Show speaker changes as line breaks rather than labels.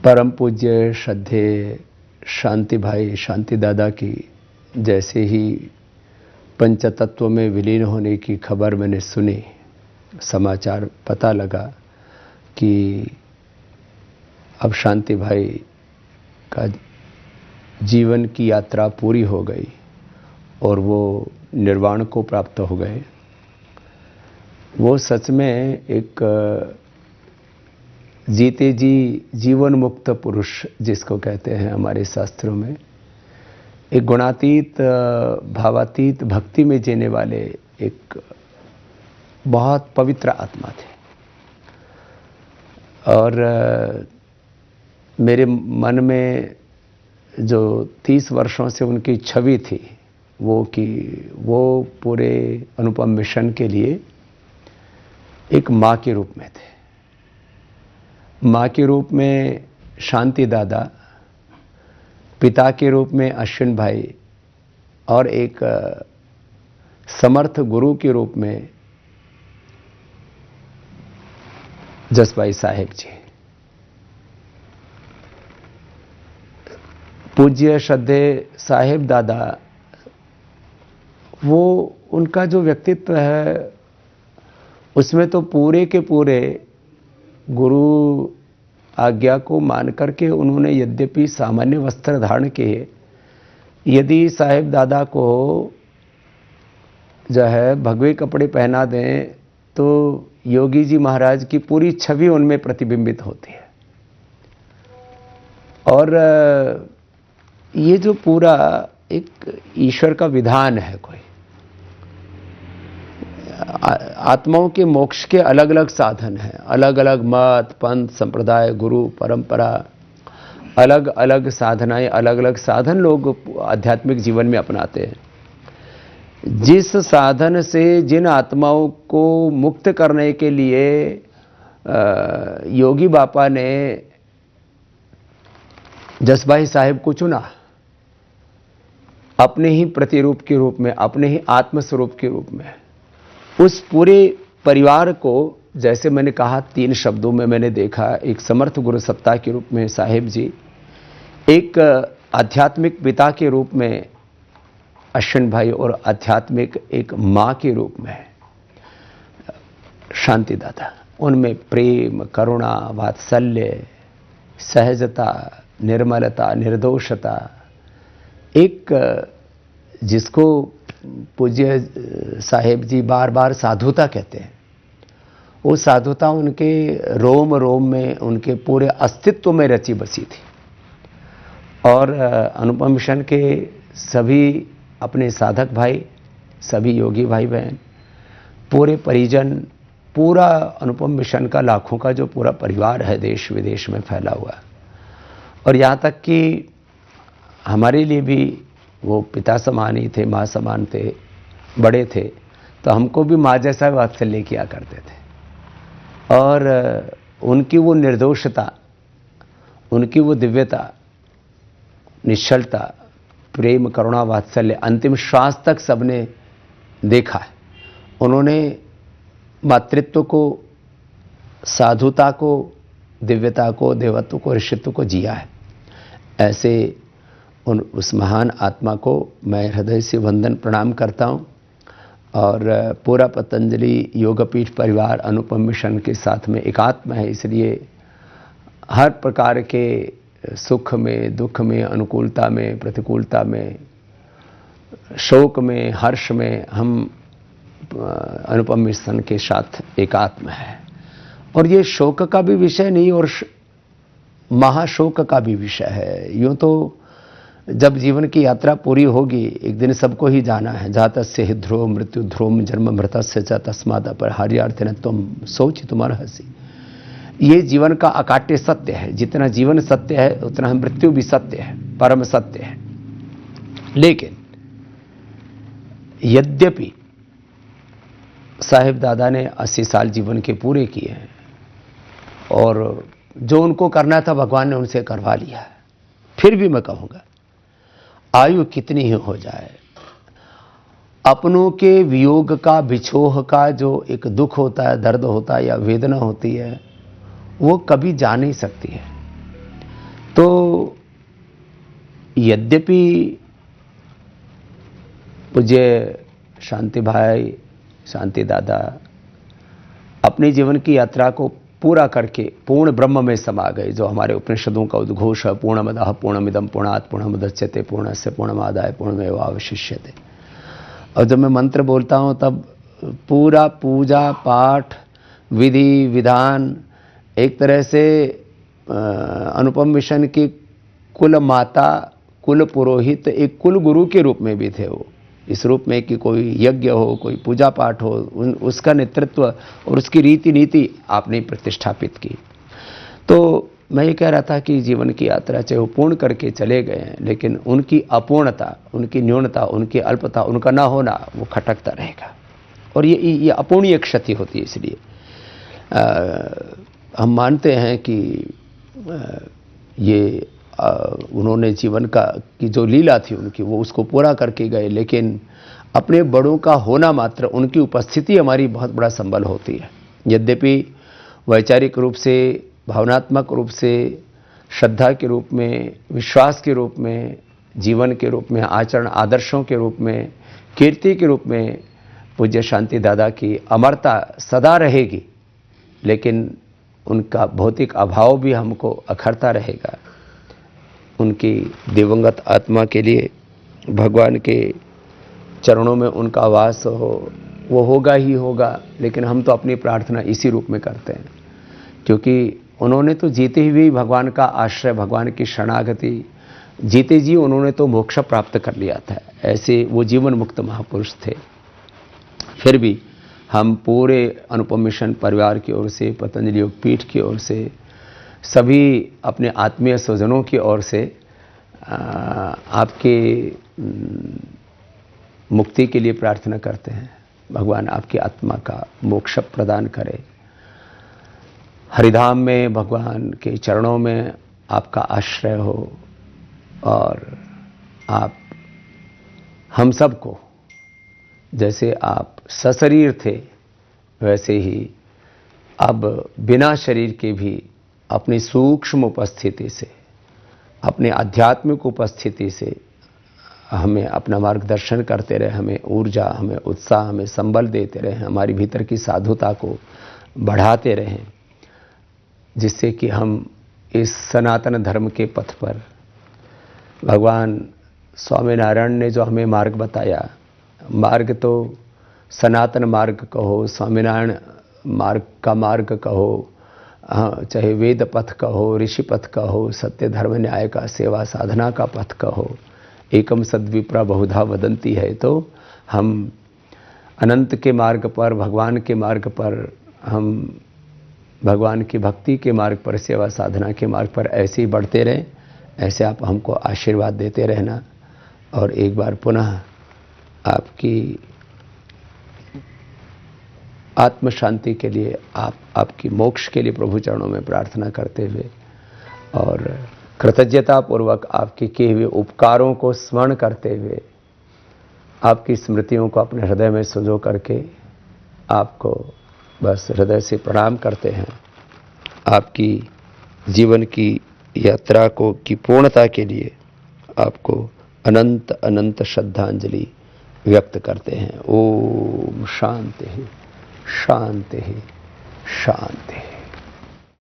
परम पूज्य श्रद्धेय शांति भाई शांति दादा की जैसे ही पंचतत्व में विलीन होने की खबर मैंने सुनी, समाचार पता लगा कि अब शांति भाई का जीवन की यात्रा पूरी हो गई और वो निर्वाण को प्राप्त हो गए। वो सच में एक जीते जी जीवन मुक्त पुरुष जिसको कहते हैं हमारे शास्त्रों में, एक गुणातीत भावातीत भक्ति में जीने वाले एक बहुत पवित्र आत्मा थे। और मेरे मन में जो 30 वर्षों से उनकी छवि थी वो कि वो पूरे अनुपम मिशन के लिए एक माँ के रूप में थे। माँ के रूप में शांति दादा, पिता के रूप में अश्विन भाई और एक समर्थ गुरु के रूप में जसभाई साहेब जी। पूज्य श्रद्धेय साहेब दादा, वो उनका जो व्यक्तित्व है उसमें तो पूरे के पूरे गुरु आज्ञा को मान करके उन्होंने यद्यपि सामान्य वस्त्र धारण किए, यदि साहेब दादा को जो है भगवे कपड़े पहना दें तो योगी जी महाराज की पूरी छवि उनमें प्रतिबिंबित होती है। और ये जो पूरा एक ईश्वर का विधान है, कोई आत्माओं के मोक्ष के अलग अलग साधन हैं, अलग अलग मत पंथ संप्रदाय गुरु परंपरा, अलग अलग साधनाएं, अलग अलग साधन लोग आध्यात्मिक जीवन में अपनाते हैं। जिस साधन से जिन आत्माओं को मुक्त करने के लिए योगी बापा ने जसभाई साहेब को चुना, अपने ही प्रतिरूप के रूप में, अपने ही आत्मस्वरूप के रूप में, उस पूरे परिवार को, जैसे मैंने कहा 3 शब्दों में मैंने देखा, एक समर्थ गुरु सत्ता के रूप में साहेब जी, एक आध्यात्मिक पिता के रूप में अश्विन भाई और आध्यात्मिक एक माँ के रूप में शांति दादा। उनमें प्रेम, करुणा, वात्सल्य, सहजता, निर्मलता, निर्दोषता, एक जिसको पूज्य साहेब जी बार बार साधुता कहते हैं, वो साधुता उनके रोम रोम में, उनके पूरे अस्तित्व में रची बसी थी। और अनुपम मिशन के सभी अपने साधक भाई, सभी योगी भाई बहन, पूरे परिजन, पूरा अनुपम मिशन का लाखों का जो पूरा परिवार है देश विदेश में फैला हुआ, और यहाँ तक कि हमारे लिए भी वो पिता समान ही थे, माँ समान थे, बड़े थे, तो हमको भी माँ जैसा वात्सल्य किया करते थे। और उनकी वो निर्दोषता, उनकी वो दिव्यता, निश्चलता, प्रेम, करुणा, वात्सल्य अंतिम श्वास तक सबने देखा है। उन्होंने मातृत्व को, साधुता को, दिव्यता को, देवत्व को, ऋषित्व को जिया है। ऐसे उस महान आत्मा को मैं हृदय से वंदन प्रणाम करता हूँ। और पूरा पतंजलि योगपीठ परिवार अनुपम मिशन के साथ में एकात्म है, इसलिए हर प्रकार के सुख में, दुख में, अनुकूलता में, प्रतिकूलता में, शोक में, हर्ष में हम अनुपम मिशन के साथ एकात्म है। और ये शोक का भी विषय नहीं और महाशोक का भी विषय है। यूँ तो जब जीवन की यात्रा पूरी होगी, एक दिन सबको ही जाना है। जातस्य हि ध्रुव मृत्यु ध्रुवम जन्म मृतस्य च तस्माद् अपरिहार्यार्थेन त्वं शोचितुमर्हसि। ये जीवन का अकाट्य सत्य है। जितना जीवन सत्य है उतना मृत्यु भी सत्य है, परम सत्य है। लेकिन यद्यपि साहेब दादा ने 80 साल जीवन के पूरे किए हैं और जो उनको करना था भगवान ने उनसे करवा लिया है, फिर भी मैं कहूँगा आयु कितनी ही हो जाए, अपनों के वियोग का, बिछोह का जो एक दुख होता है, दर्द होता है या वेदना होती है, वो कभी जा नहीं सकती है। तो यद्यपि पूज्य शांति भाई, शांति दादा अपने जीवन की यात्रा को पूरा करके पूर्ण ब्रह्म में समा गए, जो हमारे उपनिषदों का उद्घोष है, पूर्णमदः पूर्णमिदं पूर्णात् पूर्णमुदच्यते पूर्णस्य पूर्णमादाय पूर्णमेवावशिष्यते। और जब मैं मंत्र बोलता हूँ तब पूरा पूजा पाठ विधि विधान एक तरह से अनुपम मिशन की कुल माता, कुल पुरोहित, एक कुल गुरु के रूप में भी थे वो, इस रूप में कि कोई यज्ञ हो, कोई पूजा पाठ हो, उसका नेतृत्व और उसकी रीति नीति आपने प्रतिष्ठापित की। तो मैं ये कह रहा था कि जीवन की यात्रा चाहे वो पूर्ण करके चले गए हैं, लेकिन उनकी अपूर्णता, उनकी न्यूनता, उनकी अल्पता, उनका ना होना वो खटकता रहेगा, और ये अपूर्णीय क्षति होती है। इसलिए हम मानते हैं कि ये उन्होंने जीवन की जो लीला थी उनकी, वो उसको पूरा करके गए, लेकिन अपने बड़ों का होना मात्र, उनकी उपस्थिति हमारी बहुत बड़ा संबल होती है। यद्यपि वैचारिक रूप से, भावनात्मक रूप से, श्रद्धा के रूप में, विश्वास के रूप में, जीवन के रूप में, आचरण आदर्शों के रूप में, कीर्ति के रूप में पूज्य शांति दादा की अमरता सदा रहेगी, लेकिन उनका भौतिक अभाव भी हमको अखरता रहेगा। उनकी दिवंगत आत्मा के लिए भगवान के चरणों में उनका वास हो, वो होगा ही होगा, लेकिन हम तो अपनी प्रार्थना इसी रूप में करते हैं, क्योंकि उन्होंने तो जीते हुए भगवान का आश्रय, भगवान की शरणागति, जीते जी उन्होंने तो मोक्ष प्राप्त कर लिया था। ऐसे वो जीवन मुक्त महापुरुष थे। फिर भी हम पूरे अनुपम मिशन परिवार की ओर से, पतंजलि योग पीठ की ओर से, सभी अपने आत्मीय स्वजनों की ओर से आपके मुक्ति के लिए प्रार्थना करते हैं। भगवान आपकी आत्मा का मोक्ष प्रदान करे। हरिधाम में भगवान के चरणों में आपका आश्रय हो, और आप हम सबको, जैसे आप सशरीर थे वैसे ही अब बिना शरीर के भी अपनी सूक्ष्म उपस्थिति से, अपने आध्यात्मिक उपस्थिति से हमें अपना मार्गदर्शन करते रहे, हमें ऊर्जा, हमें उत्साह, हमें संबल देते रहे, हमारी भीतर की साधुता को बढ़ाते रहें, जिससे कि हम इस सनातन धर्म के पथ पर, भगवान स्वामीनारायण ने जो हमें मार्ग बताया, मार्ग तो सनातन मार्ग कहो, स्वामीनारायण मार्ग का मार्ग कहो, चाहे वेद पथ कहो, ऋषि पथ कहो, सत्य धर्म न्याय का, सेवा साधना का पथ कहो, एकम सद्विप्रा बहुधा वदंती है। तो हम अनंत के मार्ग पर, भगवान के मार्ग पर, हम भगवान की भक्ति के मार्ग पर, सेवा साधना के मार्ग पर ऐसे ही बढ़ते रहें। ऐसे आप हमको आशीर्वाद देते रहना। और एक बार पुनः आपकी आत्म शांति के लिए, आपकी मोक्ष के लिए प्रभु चरणों में प्रार्थना करते हुए, और कृतज्ञता पूर्वक आपके किए हुए उपकारों को स्मरण करते हुए, आपकी स्मृतियों को अपने हृदय में संजो करके आपको बस हृदय से प्रणाम करते हैं। आपकी जीवन की यात्रा की पूर्णता के लिए आपको अनंत अनंत श्रद्धांजलि व्यक्त करते हैं। ओम शांति शांति शांति।